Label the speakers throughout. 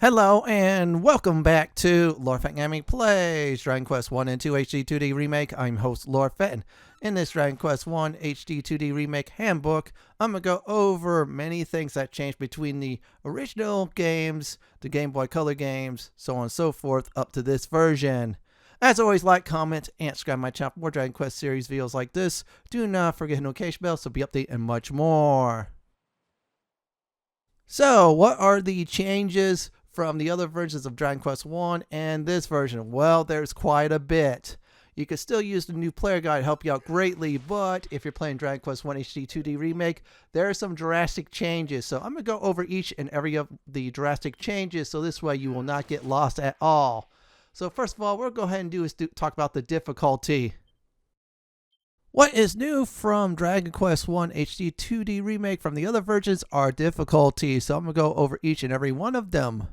Speaker 1: Hello and welcome back to Lord Fenton Gaming Plays Dragon Quest 1 and 2 HD-2D Remake. I'm host Lord Fenton. In this Dragon Quest 1 HD-2D Remake Handbook, I'm going to go over many things that changed between the original games, the Game Boy Color games, so on and so forth, up to this version. As always, like, comment, and subscribe to my channel for more Dragon Quest series videos like this. Do not forget the notification bell so be updated and much more. So, what are the changes from the other versions of Dragon Quest 1 and this version? Well, there's quite a bit. You can still use the new player guide to help you out greatly, but if you're playing Dragon Quest 1 HD-2D Remake, there are some drastic changes. So I'm going to go over each and every of the drastic changes, so this way you will not get lost at all. So first of all, what we'll go ahead and do is talk about the difficulty. What is new from Dragon Quest 1 HD 2D Remake from the other versions are difficulties, so I'm going to go over each and every one of them.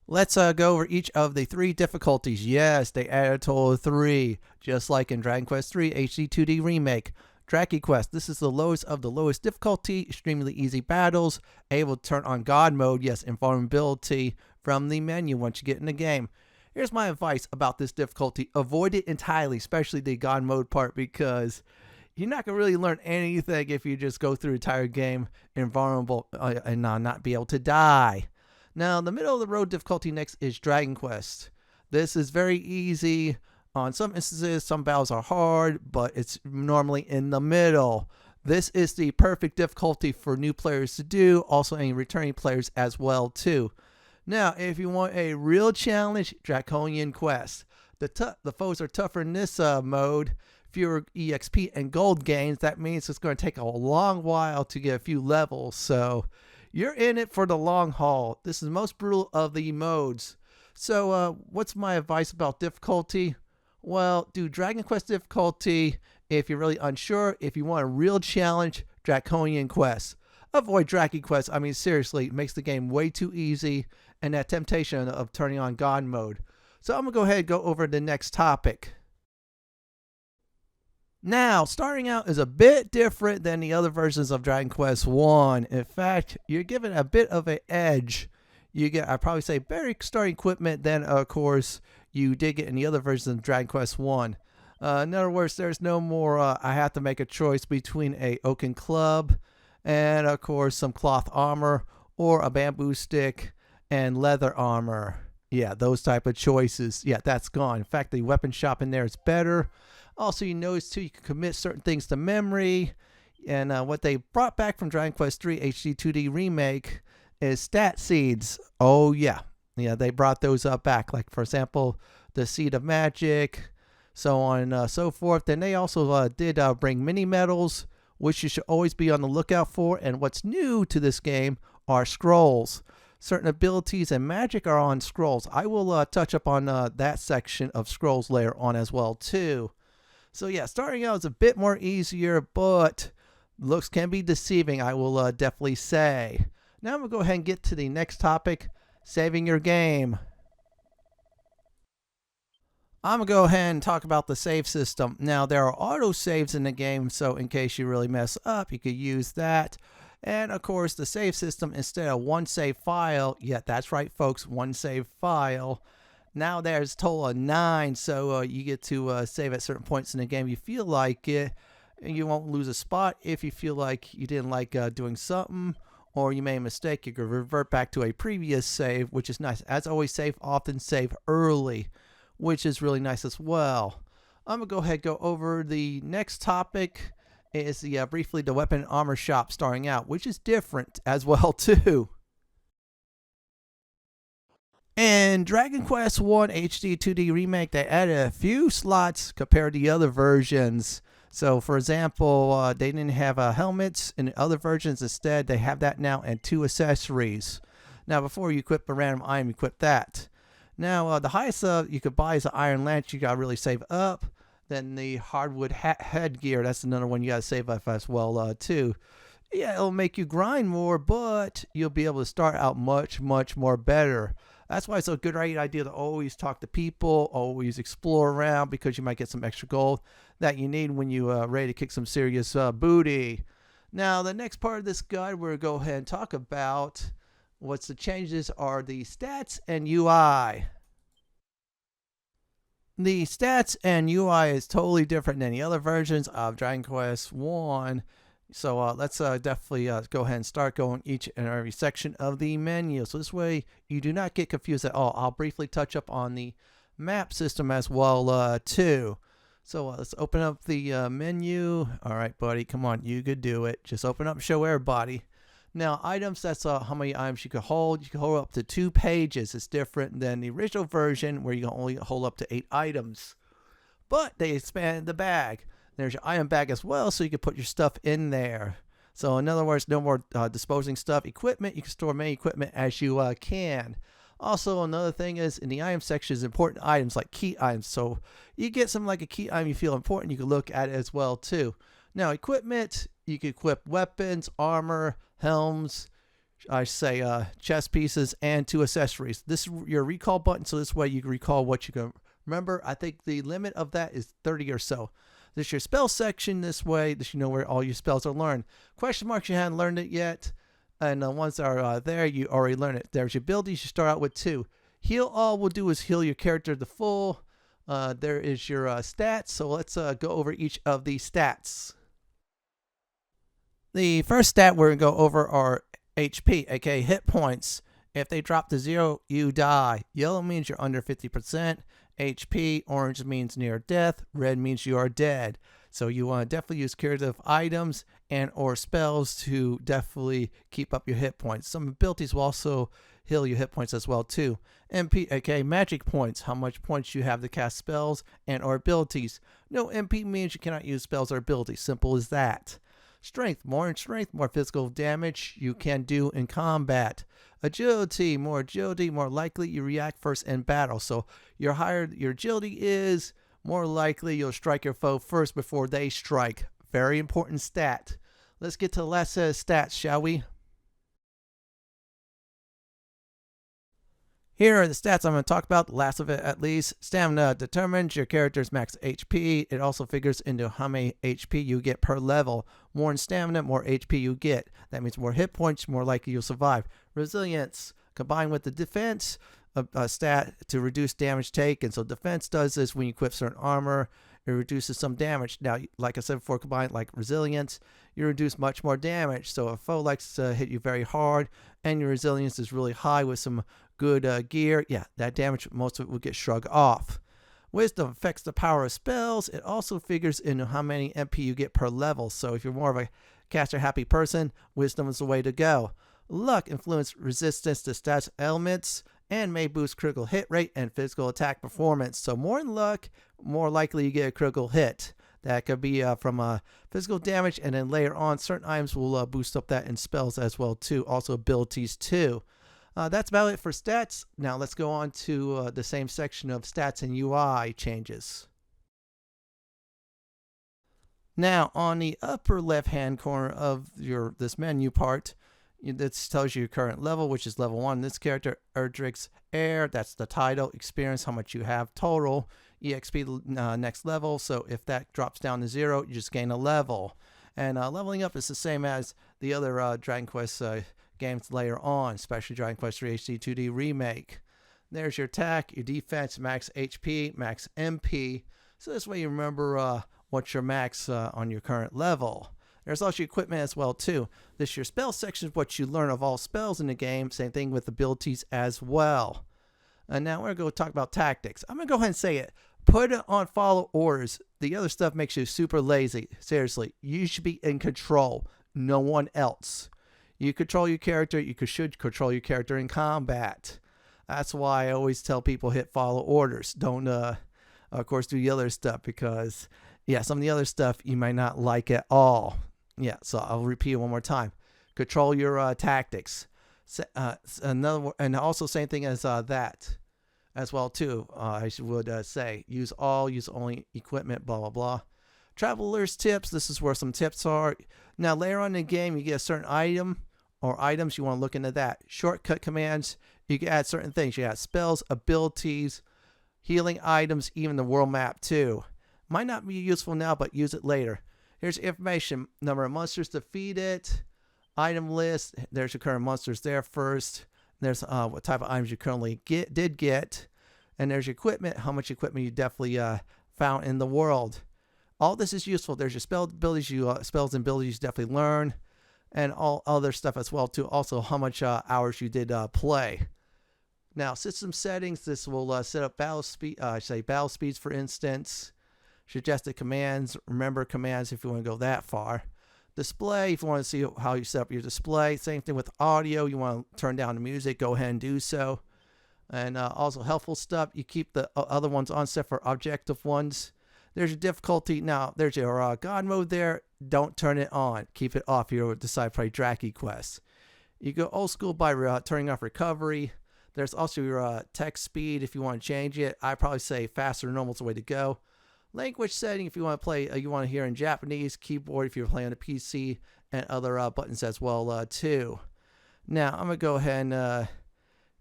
Speaker 1: Let's go over each of the 3 difficulties. Yes, they added a total of 3, just like in Dragon Quest 3 HD 2D Remake. Draki Quest, this is the lowest of the lowest difficulty, extremely easy battles, able to turn on God mode, yes, invulnerability from the menu once you get in the game. Here's my advice about this difficulty. Avoid it entirely, especially the God mode part, because you're not going to really learn anything if you just go through the entire game invulnerable and not be able to die. Now, the middle of the road difficulty next is Dragon Quest. This is very easy. On some instances, some battles are hard, but it's normally in the middle. This is the perfect difficulty for new players to do, also any returning players as well too. Now, if you want a real challenge, Draconian Quest. The foes are tougher in this mode. Fewer EXP and gold gains. That means it's going to take a long while to get a few levels. So, you're in it for the long haul. This is the most brutal of the modes. So, what's my advice about difficulty? Well, do Dragon Quest difficulty if you're really unsure. If you want a real challenge, Draconian Quest. Avoid Draki Quest. I mean, seriously, it makes the game way too easy, and that temptation of turning on God mode. So I'm going to go ahead and go over the next topic. Now, starting out is a bit different than the other versions of Dragon Quest 1. In fact, you're given a bit of an edge. You get, I'd probably say, better starting equipment than, of course, you did get in the other versions of Dragon Quest 1. In other words, there's no more, I have to make a choice between a oaken club and, of course, some cloth armor or a bamboo stick and leather armor. Yeah, those type of choices. Yeah, that's gone. In fact, the weapon shop in there is better. Also, you notice too, you can commit certain things to memory. And what they brought back from Dragon Quest 3 HD 2D Remake is stat seeds. Oh yeah, yeah, they brought those back. Like for example, the Seed of Magic, so on and so forth. Then they also did bring mini medals, which you should always be on the lookout for. And what's new to this game are scrolls. Certain abilities and magic are on scrolls. I will touch up on that section of scrolls later on as well too. So yeah, starting out is a bit more easier, but looks can be deceiving, I will definitely say. Now I'm going to go ahead and get to the next topic, saving your game. I'm going to go ahead and talk about the save system. Now, there are auto saves in the game, so in case you really mess up, you could use that. And of course, the save system, instead of one save file, yeah, that's right, folks, one save file. Now there's a total of 9, so you get to save at certain points in the game if you feel like it. And you won't lose a spot if you feel like you didn't like doing something, or you made a mistake. You can revert back to a previous save, which is nice. As always, save often, save early, which is really nice as well. I'm going to go ahead and go over the next topic. Is the briefly the weapon and armor shop starting out, which is different as well too. In Dragon Quest 1 HD 2D Remake, they added a few slots compared to the other versions. So for example, they didn't have helmets in the other versions. Instead, they have that now, and 2 accessories. Now before you equip a random item, you equip that. Now the highest you could buy is an iron lance. You gotta really save up. Then the hardwood headgear, that's another one you gotta save up as well too. Yeah, it'll make you grind more, but you'll be able to start out much, much more better. That's why it's a good idea to always talk to people, always explore around, because you might get some extra gold that you need when you ready to kick some serious booty. Now, the next part of this guide, we're going to go ahead and talk about What's the changes are the stats and UI. The stats and UI is totally different than the other versions of Dragon Quest 1. So let's definitely go ahead and start going each and every section of the menu. So this way you do not get confused at all. I'll briefly touch up on the map system as well too. So let's open up the menu. All right, buddy, come on, you could do it. Just open up and show everybody. Now, items, that's how many items you can hold. You can hold up to 2 pages. It's different than the original version where you can only hold up to 8 items. But they expanded the bag. There's your item bag as well, so you can put your stuff in there. So in other words, no more disposing stuff. Equipment, you can store many equipment as you can. Also, another thing is in the item section is important items like key items. So you get something like a key item you feel important, you can look at it as well too. Now, equipment, you can equip weapons, armor, helms, I say chest pieces, and 2 accessories. This is your recall button, so this way you can recall what you can remember. I think the limit of that is 30 or so. This is your spell section. This way, you know where all your spells are learned. Question marks, you haven't learned it yet. And once are there, you already learned it. There's your abilities. You start out with 2. Heal all will do is heal your character to full. There is your stats. So let's go over each of the stats. The first stat we're going to go over are HP, aka hit points. If they drop to 0, you die. Yellow means you're under 50% HP. Orange means near death. Red means you are dead. So you want to definitely use curative items and or spells to definitely keep up your hit points. Some abilities will also heal your hit points as well too. MP, aka magic points, how much points you have to cast spells and or abilities. No MP means you cannot use spells or abilities. Simple as that. Strength, more physical damage you can do in combat. Agility, more likely you react first in battle. So your higher your agility is, more likely you'll strike your foe first before they strike. Very important stat. Let's get to the last set of stats, shall we? Here are the stats I'm going to talk about, the last of it at least. Stamina determines your character's max HP. It also figures into how many HP you get per level. More in stamina, more HP you get. That means more hit points, more likely you'll survive. Resilience, combined with the defense, a stat to reduce damage taken. So defense does this when you equip certain armor. It reduces some damage. Now, like I said before, combined like resilience, you reduce much more damage. So if a foe likes to hit you very hard and your resilience is really high with some good gear, yeah, that damage, most of it will get shrugged off. Wisdom affects the power of spells. It also figures in how many MP you get per level. So if you're more of a caster happy person, wisdom is the way to go. Luck influences resistance to stats elements and may boost critical hit rate and physical attack performance. So more in luck, more likely you get a critical hit. That could be from physical damage, and then later on certain items will boost up that in spells as well too. Also abilities too. That's about it for stats. Now let's go on to the same section of stats and UI changes. Now on the upper left hand corner of this menu part, this tells you your current level, which is level 1. This character, Erdrick's Heir, that's the title. Experience, how much you have total. EXP, next level. So if that drops down to 0, you just gain a level. And leveling up is the same as the other Dragon Quest games later on, especially Dragon Quest 3 HD-2D Remake. There's your attack, your defense, max HP, max MP. So this way you remember what's your max on your current level. There's also your equipment as well too. This your spell section is what you learn of all spells in the game. Same thing with abilities as well. And now we're going to talk about tactics. I'm going to go ahead and say it. Put it on follow orders. The other stuff makes you super lazy. Seriously, you should be in control. No one else. You control your character. You should control your character in combat. That's why I always tell people hit follow orders. Don't, of course, do the other stuff because, yeah, some of the other stuff you might not like at all. Yeah, so I'll repeat it one more time. Control your tactics. Another, and also same thing as that as well too. I would say use all, use only equipment, blah blah blah. Traveler's tips. This is where some tips are. Now later on in the game, you get a certain item or items. You want to look into that. Shortcut commands. You can add certain things. You add spells, abilities, healing items, even the world map too. Might not be useful now, but use it later. Here's information. Number of monsters defeated. Item list, there's your current monsters there first. There's what type of items you currently did get. And there's your equipment, how much equipment you definitely found in the world. All this is useful. There's your spells and abilities you definitely learn, and all other stuff as well too. Also, how much hours you did play. Now, system settings. This will set up battle speeds, for instance. Suggested commands. Remember commands if you want to go that far. Display, if you want to see how you set up your display. Same thing with audio. You want to turn down the music, go ahead and do so. And also helpful stuff. You keep the other ones on set for objective ones. There's your difficulty. Now, there's your God mode there. Don't turn it on. Keep it off. You'll decide to play Draki quests. You go old school by turning off recovery. There's also your text speed if you want to change it. I probably say faster normal is the way to go. Language setting if you want to play, you want to hear in Japanese. Keyboard if you're playing on a PC, and other buttons as well too. Now, I'm going to go ahead and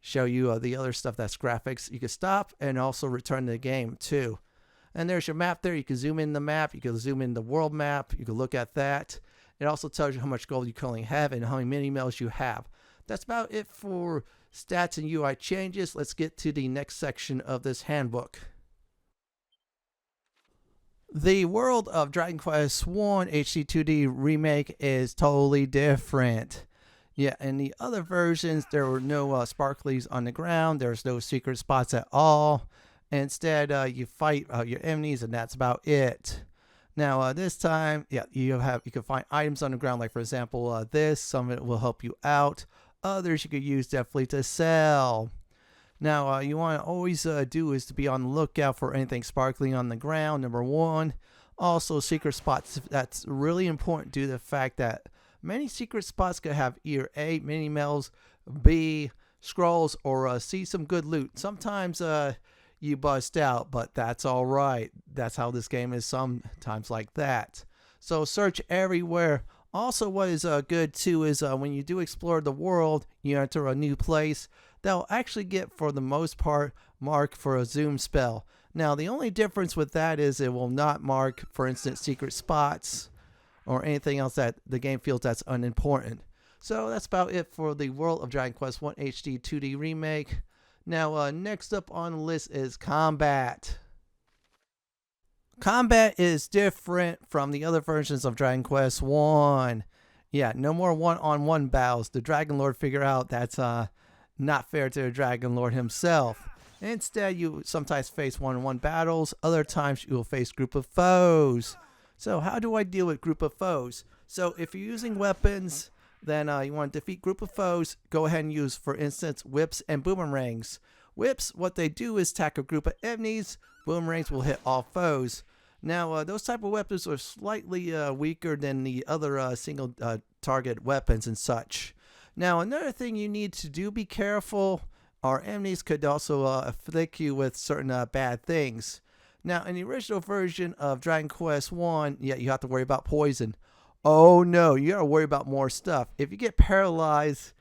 Speaker 1: show you the other stuff that's graphics. You can stop and also return to the game too. And there's your map there. You can zoom in the map. You can zoom in the world map. You can look at that. It also tells you how much gold you currently have and how many mini-mails you have. That's about it for stats and UI changes. Let's get to the next section of this handbook. The world of Dragon Quest I HD-2D Remake is totally different. Yeah, in the other versions, there were no sparklies on the ground. There's no secret spots at all. Instead, you fight your enemies, and that's about it. Now, this time, yeah, you can find items on the ground, like for example, this. Some of it will help you out. Others you could use definitely to sell. Now, you want to always do is to be on the lookout for anything sparkling on the ground. Number one. Also, secret spots. That's really important due to the fact that many secret spots could have either A, mini-mails, B, scrolls, or C, some good loot. Sometimes you bust out, but that's all right. That's how this game is sometimes like that. So search everywhere. Also, what is good too is when you do explore the world, you enter a new place, that'll actually get, for the most part, mark for a zoom spell. Now, the only difference with that is it will not mark, for instance, secret spots or anything else that the game feels that's unimportant. So that's about it for the world of Dragon Quest I HD 2D Remake. Now, next up on the list is combat. Combat is different from the other versions of Dragon Quest I. Yeah, no more one-on-one battles. The Dragon Lord figure out that's not fair to the Dragon Lord himself. Instead, you sometimes face one-on-one battles. Other times, you will face group of foes. So how do I deal with group of foes? So if you're using weapons, then you want to defeat group of foes, go ahead and use, for instance, whips and boomerangs. Whips, what they do is attack a group of enemies. Boomerangs will hit all foes. Now, those type of weapons are slightly weaker than the other single target weapons and such. Now, another thing you need to do, be careful. Our enemies could also afflict you with certain bad things. Now, in the original version of Dragon Quest I, yeah, you have to worry about poison. Oh no, you gotta worry about more stuff. If you get paralyzed,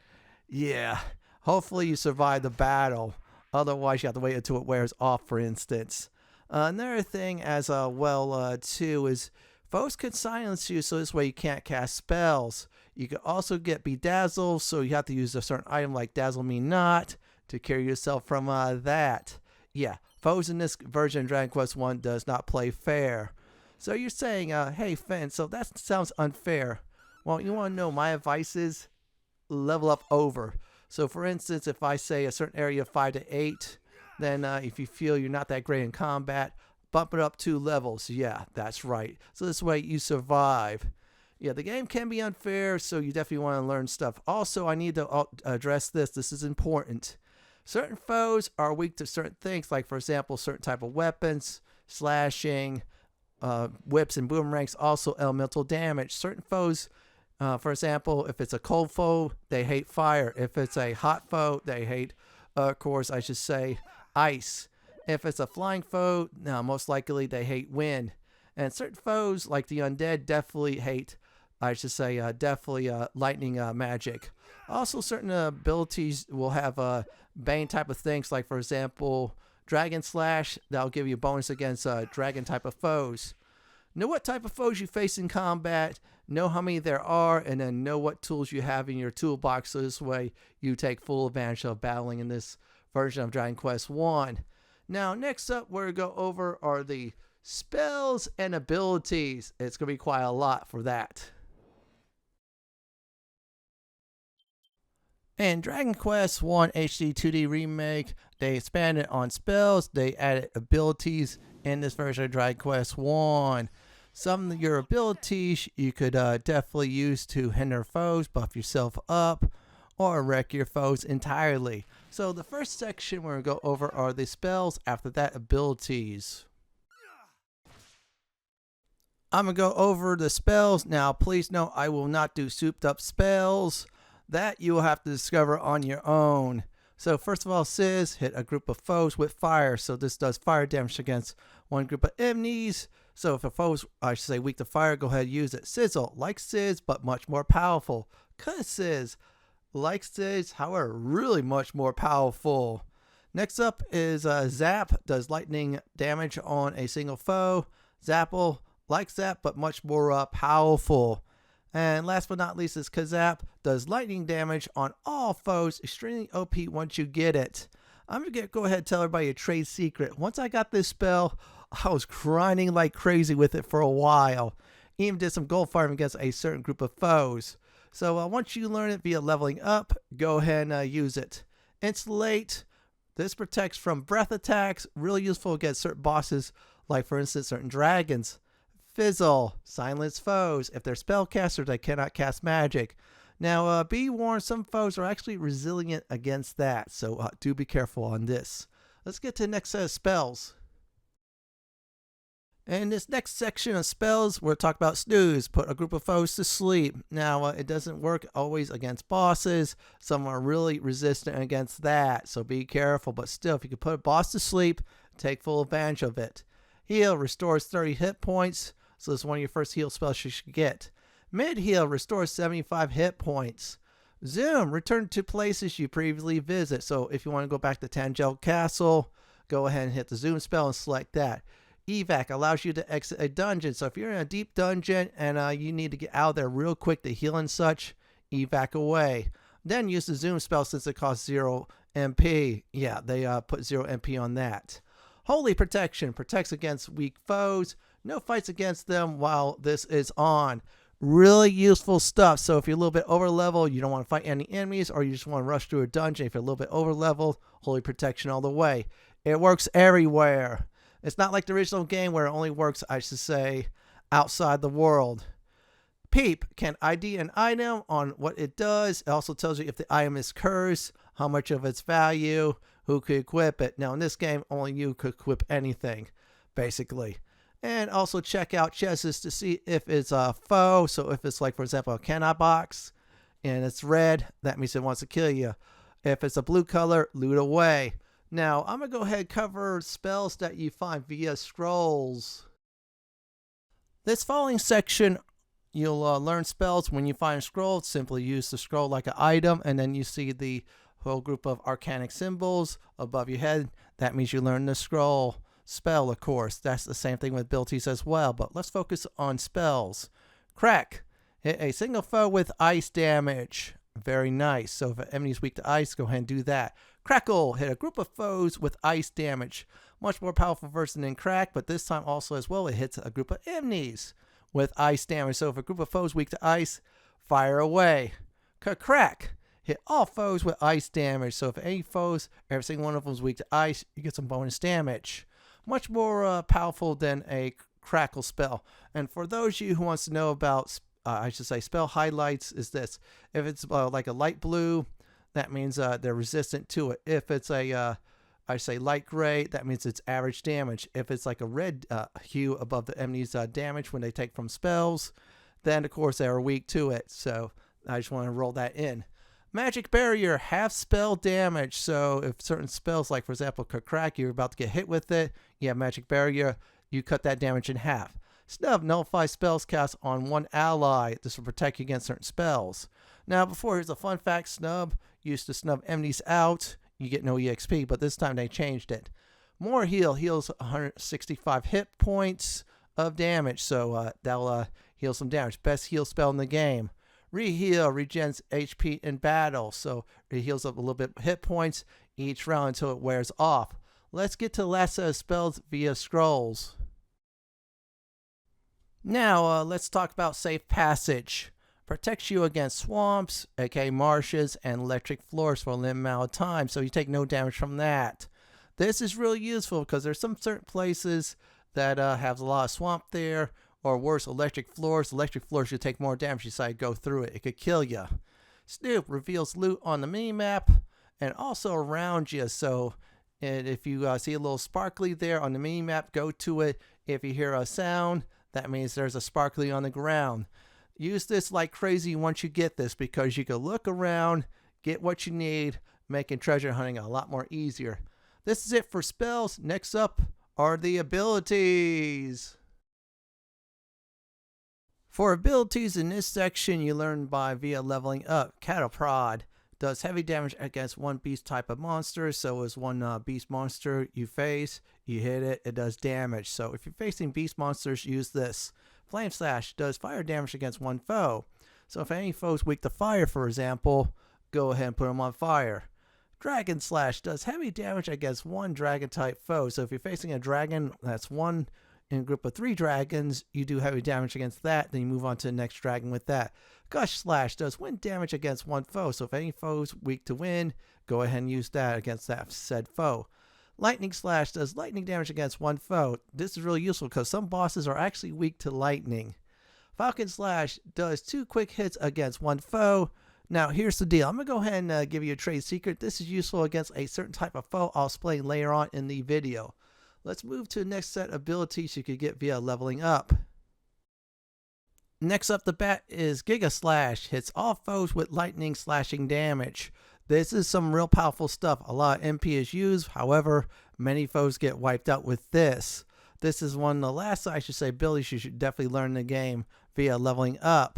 Speaker 1: yeah, hopefully you survive the battle. Otherwise, you have to wait until it wears off, for instance. Another thing as well, too, is foes can silence you, so this way you can't cast spells. You can also get bedazzled, so you have to use a certain item like Dazzle Me Not to carry yourself from that. Yeah, foes in this version of Dragon Quest I does not play fair. So you're saying, hey, Fenton, so that sounds unfair. Well, you want to know my advice is level up over. So, for instance, if I say a certain area 5 to 8, then if you feel you're not that great in combat, bump it up 2 levels. Yeah, that's right. So this way you survive. Yeah, the game can be unfair, so you definitely want to learn stuff. Also, I need to address this. This is important. Certain foes are weak to certain things, like, for example, certain type of weapons, slashing, whips and boomerangs, also elemental damage. Certain foes, for example, if it's a cold foe, they hate fire. If it's a hot foe, they hate, of course, I should say, ice. If it's a flying foe, most likely they hate wind. And certain foes, like the undead, definitely hate, I should say, definitely lightning magic. Also, certain abilities will have bane type of things, like, for example, Dragon Slash. That'll give you a bonus against dragon type of foes. Know what type of foes you face in combat, know how many there are, and then know what tools you have in your toolbox, so this way you take full advantage of battling in this version of Dragon Quest 1. Now, next up, we're going to go over are the spells and abilities. It's going to be quite a lot for that. In Dragon Quest 1 HD-2D Remake, they expanded on spells, they added abilities in this version of Dragon Quest 1. Some of your abilities you could definitely use to hinder foes, buff yourself up, or wreck your foes entirely. So the first section we're going to go over are the spells, after that abilities. I'm going to go over the spells. Now please note I will not do souped up spells. That you will have to discover on your own. So first of all, Sizz, hit a group of foes with fire. So this does fire damage against one group of enemies. So if a foe's, I should say, weak to fire, go ahead and use it. Sizzle, like Sizz, but much more powerful. Cut Sizz, like Sizz, however, really much more powerful. Next up is Zap, does lightning damage on a single foe. Zapple, like Zap, but much more powerful. And last but not least is Kazap, does lightning damage on all foes, extremely OP once you get it. I'm going to go ahead and tell everybody a trade secret. Once I got this spell, I was grinding like crazy with it for a while. Even did some gold farming against a certain group of foes. So once you learn it via leveling up, go ahead and use it. Insulate, this protects from breath attacks, really useful against certain bosses, like for instance certain dragons. Fizzle, silence foes. If they're spellcasters, they cannot cast magic. Now, be warned, some foes are actually resilient against that, so do be careful on this. Let's get to the next set of spells. In this next section of spells, we'll talk about snooze, put a group of foes to sleep. Now, it doesn't work always against bosses. Some are really resistant against that, so be careful. But still, if you can put a boss to sleep, take full advantage of it. Heal, restores 30 hit points. So this is one of your first heal spells you should get. Mid-heal, restores 75 hit points. Zoom, return to places you previously visit. So if you want to go back to Tangel Castle, go ahead and hit the zoom spell and select that. Evac allows you to exit a dungeon. So if you're in a deep dungeon and you need to get out of there real quick to heal and such, evac away. Then use the zoom spell since it costs 0 MP. Yeah, they put 0 MP on that. Holy Protection, protects against weak foes. No fights against them while this is on. Really useful stuff. So if you're a little bit over level, you don't want to fight any enemies, or you just want to rush through a dungeon, if you're a little bit over level, Holy Protection all the way. It works everywhere. It's not like the original game where it only works, I should say, outside the world. Peep can ID an item on what it does. It also tells you if the item is cursed, how much of its value, who could equip it. Now in this game, only you could equip anything, basically. And also check out chests to see if it's a foe. So if it's like, for example, a cannot box and it's red, that means it wants to kill you. If it's a blue color, loot away. Now I'm going to go ahead and cover spells that you find via scrolls. This following section, you'll learn spells. When you find a scroll, simply use the scroll like an item, and then you see the whole group of arcanic symbols above your head. That means you learn the scroll spell, of course. That's the same thing with abilities as well, but let's focus on spells. Crack, hit a single foe with ice damage. Very nice. So if an enemy is weak to ice, go ahead and do that. Crackle, hit a group of foes with ice damage. Much more powerful version than Crack, but this time also as well it hits a group of enemies with ice damage. So if a group of foes weak to ice, fire away. Crack, hit all foes with ice damage. So if any foes, every single one of them is weak to ice, you get some bonus damage. Much more powerful than a crackle spell. And for those of you who wants to know about, I should say, spell highlights, is this. If it's like a light blue, that means they're resistant to it. If it's a, I say light gray, that means it's average damage. If it's like a red hue above the enemy's damage when they take from spells, then of course they are weak to it. So I just want to roll that in. Magic Barrier, half spell damage. So if certain spells, like for example, Crack, you're about to get hit with it, you have Magic Barrier, you cut that damage in half. Snub, nullify spells cast on one ally. This will protect you against certain spells. Now before, here's a fun fact. Snub used to snub enemies out. You get no EXP, but this time they changed it. More heal, heals 165 hit points. of damage, so that'll heal some damage. Best heal spell in the game. Reheal regens HP in battle, so it heals up a little bit hit points each round until it wears off. Let's get to the last set of spells via scrolls. Now let's talk about Safe Passage. Protects you against swamps, aka marshes, and electric floors for a limited amount of time, so you take no damage from that. This is really useful because there's some certain places that have a lot of swamp there, or worse, electric floors. Electric floors should take more damage. You decide to go through it. It could kill you. Snoop reveals loot on the minimap and also around you. So if you see a little sparkly there on the minimap, go to it. If you hear a sound, that means there's a sparkly on the ground. Use this like crazy once you get this, because you can look around, get what you need, making treasure hunting a lot more easier. This is it for spells. Next up are the abilities. For abilities in this section, you learn via leveling up. Cattle Prod does heavy damage against one beast type of monster. So as one beast monster you face, you hit it, it does damage. So if you're facing beast monsters, use this. Flame Slash does fire damage against one foe. So if any foe's weak to fire, for example, go ahead and put them on fire. Dragon Slash does heavy damage against one dragon type foe. So if you're facing a dragon that's one in a group of 3 dragons, you do heavy damage against that, then you move on to the next dragon with that. Gush Slash does wind damage against one foe, so if any foe's weak to wind, go ahead and use that against that said foe. Lightning Slash does lightning damage against one foe. This is really useful because some bosses are actually weak to lightning. Falcon Slash does 2 quick hits against one foe. Now here's the deal. I'm going to go ahead and give you a trade secret. This is useful against a certain type of foe I'll explain later on in the video. Let's move to the next set of abilities you could get via leveling up. Next up the bat is Giga Slash. Hits all foes with lightning slashing damage. This is some real powerful stuff. A lot of MP is used. However, many foes get wiped out with this. This is one of the last, I should say, abilities you should definitely learn in the game via leveling up.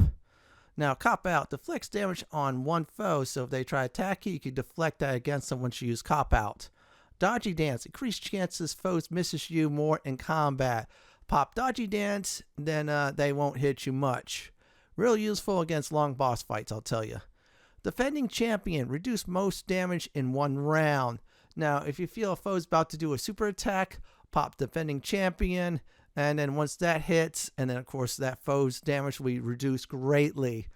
Speaker 1: Now, Cop Out deflects damage on one foe, so if they try to attack you, you can deflect that against them once you use Cop Out. Dodgy Dance, increased chances foes misses you more in combat. Pop Dodgy Dance, then they won't hit you much. Real useful against long boss fights, I'll tell you. Defending Champion, reduce most damage in one round. Now, if you feel a foe's about to do a super attack, pop Defending Champion, and then once that hits, and then of course that foe's damage will be reduced greatly.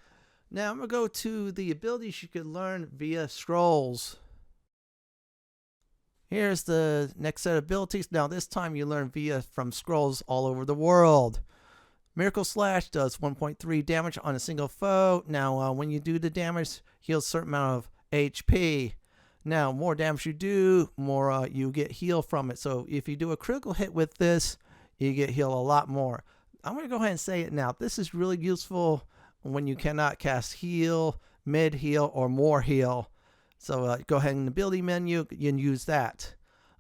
Speaker 1: Now I'm going to go to the abilities you can learn via scrolls. Here's the next set of abilities. Now this time you learn from scrolls all over the world. Miracle Slash does 1.3 damage on a single foe. Now when you do the damage, heals a certain amount of HP. Now more damage you do, more you get heal from it. So if you do a critical hit with this, you get heal a lot more. I'm going to go ahead and say it now. This is really useful when you cannot cast heal, mid heal, or more heal. So go ahead in the ability menu, you can use that.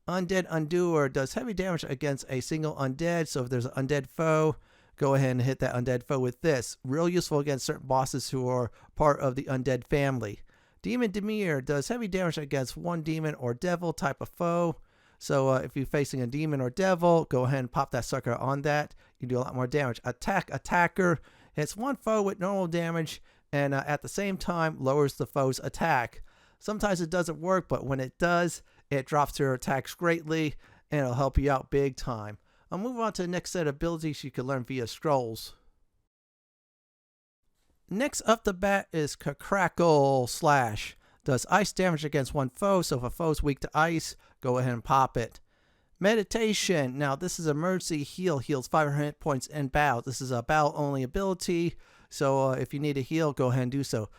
Speaker 1: Undead Undoer does heavy damage against a single undead. So if there's an undead foe, go ahead and hit that undead foe with this. Real useful against certain bosses who are part of the undead family. Demon Demir does heavy damage against one demon or devil type of foe. So if you're facing a demon or devil, go ahead and pop that sucker on that. You do a lot more damage. Attack Attacker hits one foe with normal damage, and at the same time lowers the foe's attack. Sometimes it doesn't work, but when it does, it drops your attacks greatly, and it'll help you out big time. I'll move on to the next set of abilities you can learn via scrolls. Next up the bat is Crackle Slash. Does ice damage against one foe, so if a foe's weak to ice, go ahead and pop it. Meditation. Now this is emergency heal. Heals 500 hit points in battle. This is a battle only ability, so if you need a heal, go ahead and do so.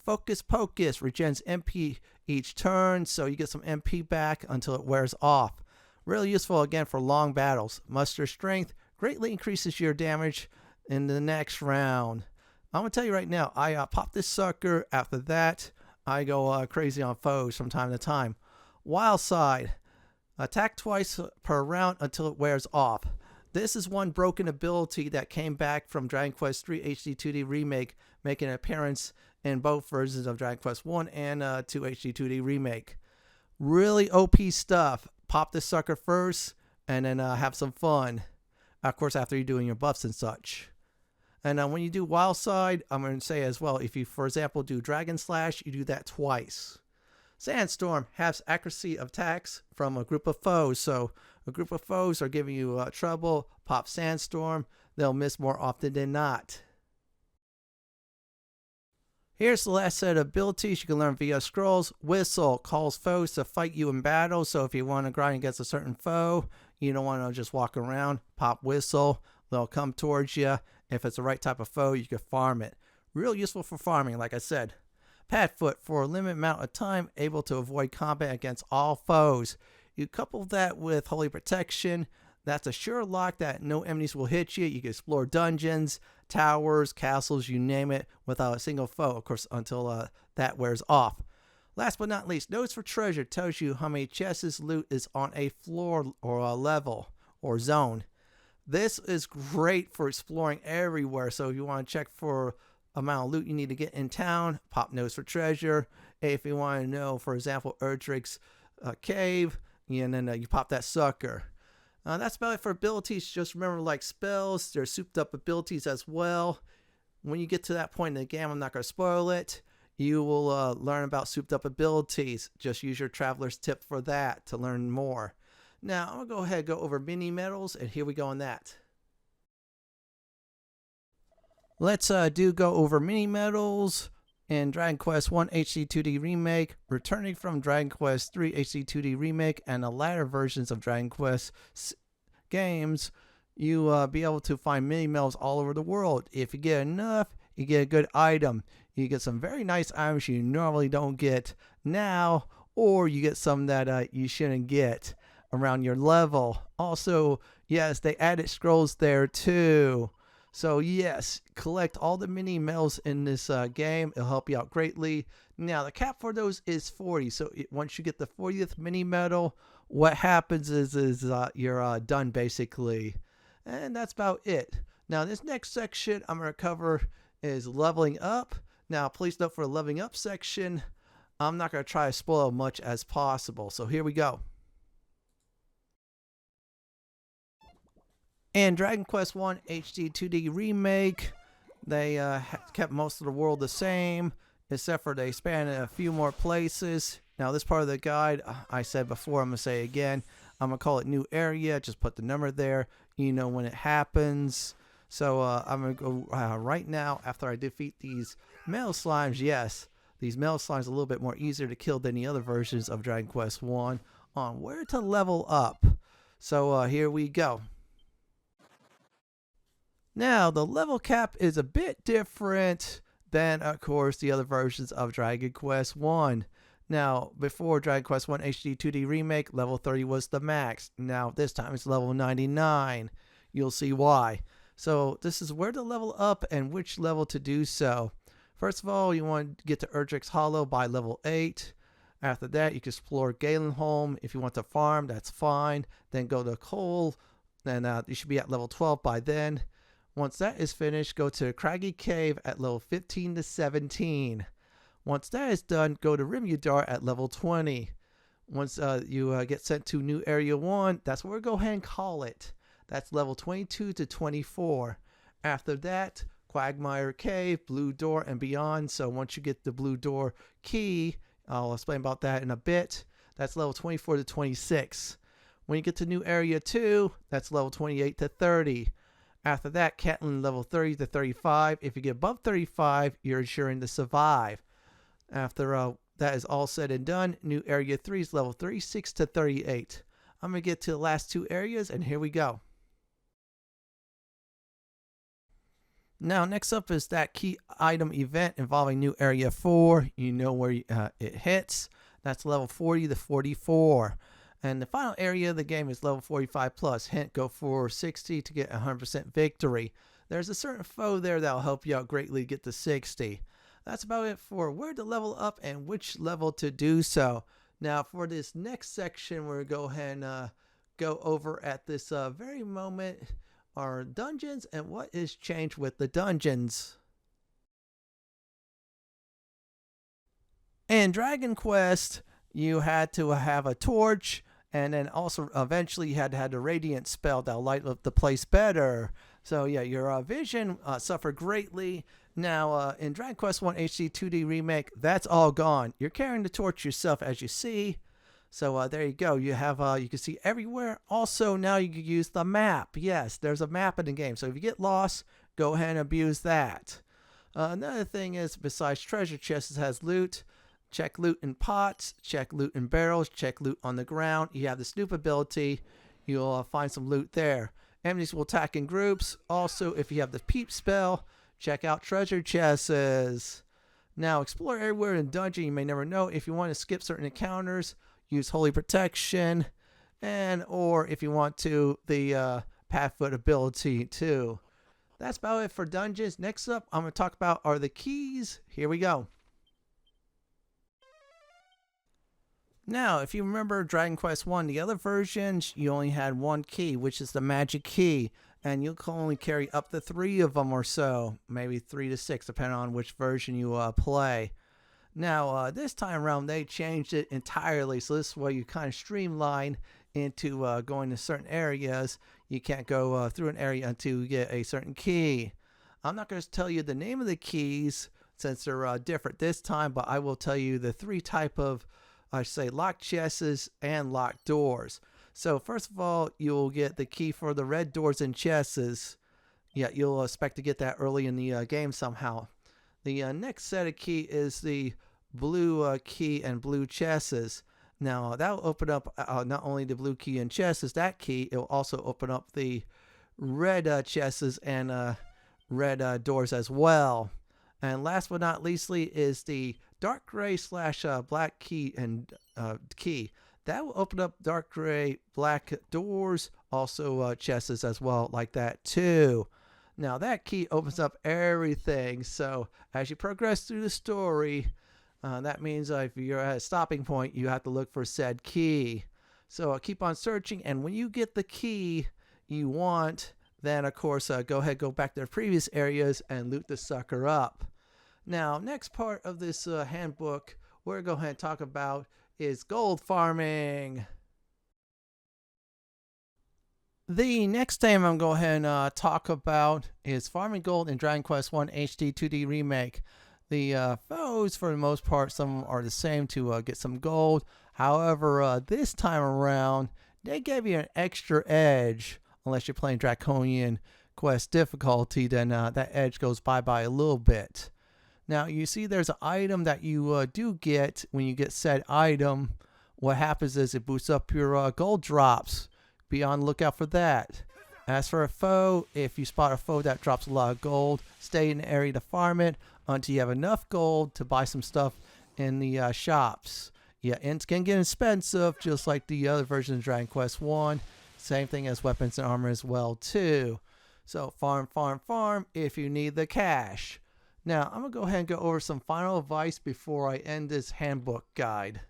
Speaker 1: Focus Pocus regens MP each turn, so you get some MP back until it wears off. Really useful again for long battles. Muster Strength greatly increases your damage in the next round. I'm going to tell you right now, I pop this sucker. After that, I go crazy on foes from time to time. Wild Side. Attack twice per round until it wears off. This is one broken ability that came back from Dragon Quest III HD-2D Remake, making an appearance in both versions of Dragon Quest I and 2 HD-2D Remake. Really OP stuff. Pop this sucker first and then have some fun. Of course, after you're doing your buffs and such. And when you do wild side, I'm going to say as well, if you, for example, do Dragon Slash, you do that twice. Sandstorm has accuracy of attacks from a group of foes. So a group of foes are giving you trouble. Pop Sandstorm. They'll miss more often than not. Here's the last set of abilities you can learn via scrolls. Whistle calls foes to fight you in battle. So if you want to grind against a certain foe, you don't want to just walk around. Pop Whistle. They'll come towards you. If it's the right type of foe, you can farm it. Real useful for farming, like I said. Padfoot, for a limited amount of time, able to avoid combat against all foes. You couple that with Holy Protection. That's a sure lock that no enemies will hit you. You can explore dungeons, towers, castles, you name it, without a single foe, of course, until that wears off. Last but not least, Notes for Treasure tells you how many chests loot is on a floor or a level or zone. This is great for exploring everywhere. So if you want to check for amount of loot you need to get in town, pop Notes for Treasure. If you want to know, for example, Erdrick's cave, and then you pop that sucker. That's about it for abilities. Just remember, like spells, there's souped up abilities as well. When you get to that point in the game, I'm not going to spoil it. You will learn about souped up abilities. Just use your Traveler's Tip for that to learn more. Now, I'm going to go ahead and go over mini medals, and here we go on that. Let's go over mini medals in Dragon Quest 1 HD-2D Remake, returning from Dragon Quest 3 HD-2D Remake, and the latter versions of Dragon Quest games. You be able to find mini medals all over the world. If you get enough, you get a good item. You get some very nice items you normally don't get now, or you get some that you shouldn't get around your level. Also, yes, they added scrolls there too. So yes, collect all the mini medals in this game. It'll help you out greatly. Now the cap for those is 40. So once you get the 40th mini medal, what happens is you're done basically. And that's about it. Now this next section I'm going to cover is leveling up. Now please note, for the leveling up section, I'm not going to try to spoil much as possible. So here we go. In Dragon Quest 1 HD-2D Remake, they kept most of the world the same, except for they expanded a few more places. Now this part of the guide, I said before, I'm going to say again, I'm going to call it New Area. Just put the number there. You know when it happens. So I'm going to go right now after I defeat these male slimes. Yes, these male slimes are a little bit more easier to kill than the other versions of Dragon Quest 1 on where to level up. So here we go. Now, the level cap is a bit different than, of course, the other versions of Dragon Quest 1. Now, before Dragon Quest 1 HD-2D Remake, level 30 was the max. Now, this time it's level 99. You'll see why. So, this is where to level up and which level to do so. First of all, you want to get to Erdrick's Hollow by level 8. After that, you can explore Galenholm. If you want to farm, that's fine. Then go to Cole. Then you should be at level 12 by then. Once that is finished, go to Craggy Cave at level 15 to 17. Once that is done, go to Rimudar at level 20. Once you get sent to New Area 1, that's where we'll go ahead and call it. That's level 22 to 24. After that, Quagmire Cave, Blue Door, and beyond. So once you get the Blue Door key, I'll explain about that in a bit. That's level 24 to 26. When you get to New Area 2, that's level 28 to 30. After that, Catlin level 30 to 35. If you get above 35, you're ensuring to survive. After that is all said and done, New Area 3 is level 36 to 38. I'm going to get to the last two areas, and here we go. Now, next up is that key item event involving New Area 4. You know where it hits. That's level 40 to 44. And the final area of the game is level 45 plus. Hint, go for 60 to get 100% victory. There's a certain foe there that will help you out greatly to get to 60. That's about it for where to level up and which level to do so. Now for this next section, we're going to go ahead and go over at this very moment our dungeons and what is changed with the dungeons. In Dragon Quest, you had to have a torch And then also eventually you had to have the radiant spell that'll light up the place better. So yeah, your vision suffered greatly. Now in Dragon Quest 1 HD 2D Remake, that's all gone. You're carrying the torch yourself, as you see. So there you go. You have you can see everywhere. Also now you can use the map. Yes, there's a map in the game. So if you get lost, go ahead and abuse that. Another thing is, besides treasure chests, it has loot. Check loot in pots, check loot in barrels, check loot on the ground. You have the snoop ability. You'll find some loot there. Enemies will attack in groups. Also, if you have the peep spell, check out treasure chests. Now, explore everywhere in dungeon. You may never know. If you want to skip certain encounters, use Holy Protection. Or if you want to, the Pathfoot ability too. That's about it for dungeons. Next up, I'm going to talk about are the keys. Here we go. Now, if you remember Dragon Quest 1, the other versions, you only had one key, which is the magic key. And you can only carry up to 3 of them or so. Maybe 3 to 6, depending on which version you play. Now, this time around, they changed it entirely. So this way you kind of streamline into going to certain areas. You can't go through an area until you get a certain key. I'm not going to tell you the name of the keys since they're different this time, but I will tell you the 3 type of I say locked chests and locked doors. So first of all, you'll get the key for the red doors and chests. Yeah, you'll expect to get that early in the game somehow. The next set of key is the blue key and blue chests. Now that'll open up not only the blue key and chests, that key, it'll also open up the red chests and red doors as well. And last but not leastly is the dark gray / black key and key. That will open up dark gray black doors, also chests as well, like that too. Now that key opens up everything. So as you progress through the story, that means if you're at a stopping point, you have to look for said key. So keep on searching, and when you get the key you want, then of course go back to the previous areas and loot the sucker up. Now, next part of this handbook we're going to talk about is gold farming. The next thing I'm going to go ahead and talk about is farming gold in Dragon Quest 1 HD 2D Remake. The foes, for the most part, some of them are the same to get some gold. However, this time around, they gave you an extra edge. Unless you're playing Draconian Quest difficulty, then that edge goes bye-bye a little bit. Now, you see there's an item that you do get when you get said item. What happens is it boosts up your gold drops. Be on the lookout for that. As for a foe, if you spot a foe that drops a lot of gold, stay in the area to farm it until you have enough gold to buy some stuff in the shops. Yeah, and it can get expensive, just like the other version of Dragon Quest 1. Same thing as weapons and armor as well, too. So farm, farm, farm if you need the cash. Now, I'm going to go ahead and go over some final advice before I end this handbook guide.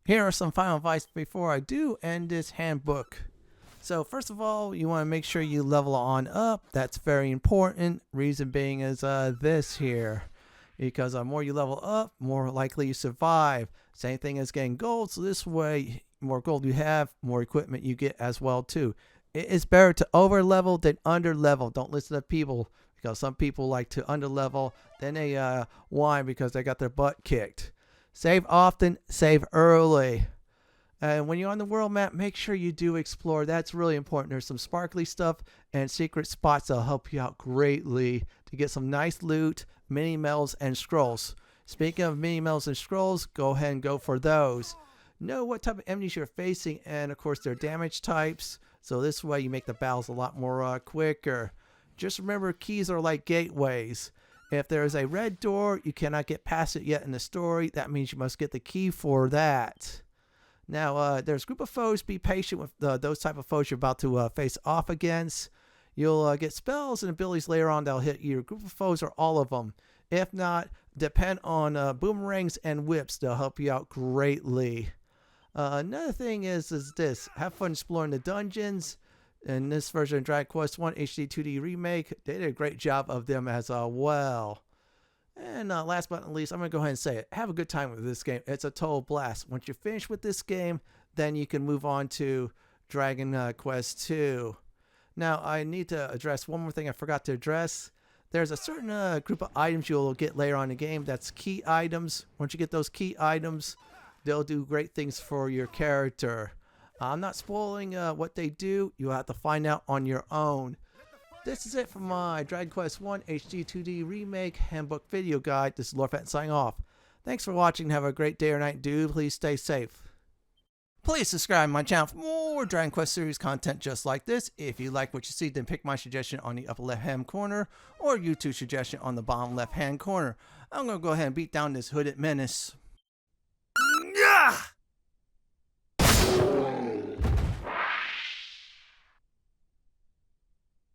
Speaker 1: Here are some final advice before I do end this handbook. So first of all, you want to make sure you level on up. That's very important. Reason being is this here. Because the more you level up, more likely you survive. Same thing as getting gold. So this way, more gold you have, more equipment you get as well too. It is better to over level than under level. Don't listen to people, because some people like to under level. Then they whine because they got their butt kicked. Save often, save early. And when you're on the world map, make sure you do explore. That's really important. There's some sparkly stuff and secret spots that'll help you out greatly to get some nice loot, mini medals, and scrolls. Speaking of mini medals and scrolls, go ahead and go for those. Know what type of enemies you're facing, and of course their damage types. So this way you make the battles a lot more quicker. Just remember, keys are like gateways. If there is a red door, you cannot get past it yet in the story. That means you must get the key for that. Now, there's a group of foes. Be patient with those type of foes you're about to face off against. You'll get spells and abilities later on that'll hit your group of foes, or all of them. If not, depend on boomerangs and whips. They'll help you out greatly. Another thing is this. Have fun exploring the dungeons. In this version of Dragon Quest 1 HD 2D Remake, they did a great job of them as well. And last but not least, I'm going to go ahead and say it. Have a good time with this game. It's a total blast. Once you're finished with this game, then you can move on to Dragon Quest II. Now, I need to address one more thing I forgot to address. There's a certain group of items you'll get later on in the game. That's key items. Once you get those key items, they'll do great things for your character. I'm not spoiling what they do. You'll have to find out on your own. This is it for my Dragon Quest I HD-2D Remake Handbook video guide. This is Lord Fenton signing off. Thanks for watching. Have a great day or night, dude. Please stay safe. Please subscribe to my channel for more Dragon Quest series content just like this. If you like what you see, then pick my suggestion on the upper left hand corner or YouTube suggestion on the bottom left hand corner. I'm going to go ahead and beat down this hooded menace.